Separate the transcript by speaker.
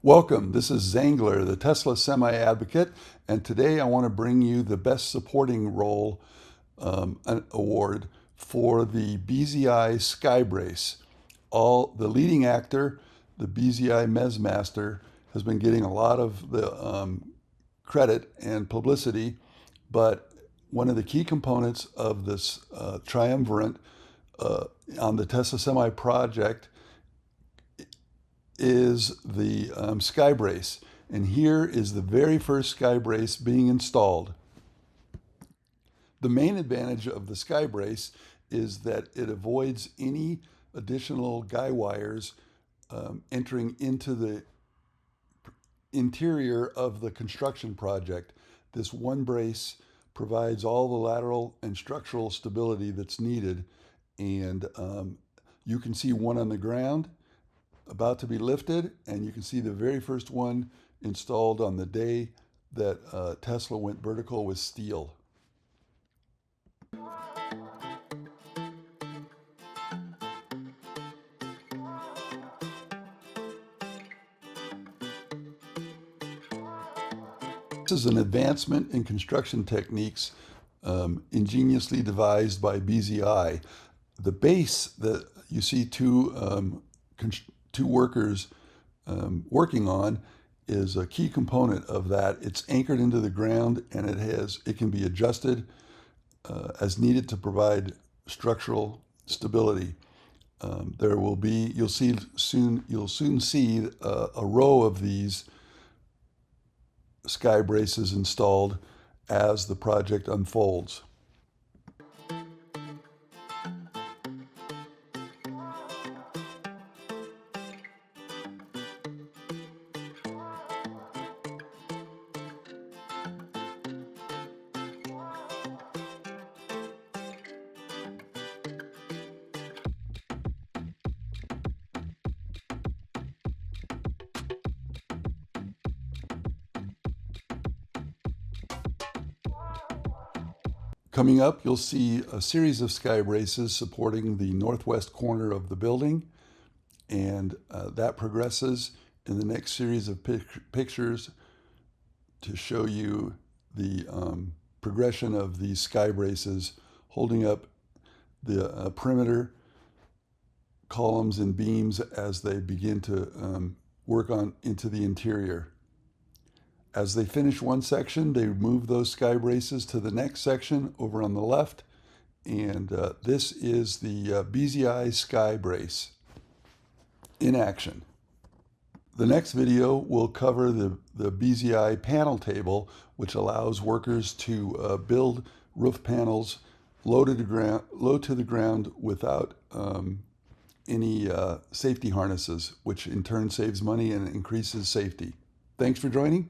Speaker 1: Welcome, this is Zangler, the Tesla Semi-Advocate, and today I want to bring you the Best Supporting Role award for the BZI Sky Brace. The leading actor, the BZI Mezzmaster, has been getting a lot of the credit and publicity, but one of the key components of this triumvirate on the Tesla Semi project is the Sky Brace. And here is the very first Sky Brace being installed. The main advantage of the Sky Brace is that it avoids any additional guy wires entering into the interior of the construction project. This one brace provides all the lateral and structural stability that's needed. And you can see one on the ground about to be lifted, and you can see the very first one installed on the day that Tesla went vertical with steel. This is an advancement in construction techniques ingeniously devised by BZI. The base that you see two workers working on is a key component of that. It's anchored into the ground, and it can be adjusted as needed to provide structural stability. You'll soon see a row of these Sky Braces installed as the project unfolds. Coming up, you'll see a series of Sky Braces supporting the northwest corner of the building, and that progresses in the next series of pictures to show you the progression of these Sky Braces holding up the perimeter columns and beams as they begin to work on into the interior. As they finish one section, they move those Sky Braces to the next section over on the left. And this is the BZI Sky Brace in action. The next video will cover the BZI panel table, which allows workers to build roof panels low to the ground without any safety harnesses, which in turn saves money and increases safety. Thanks for joining.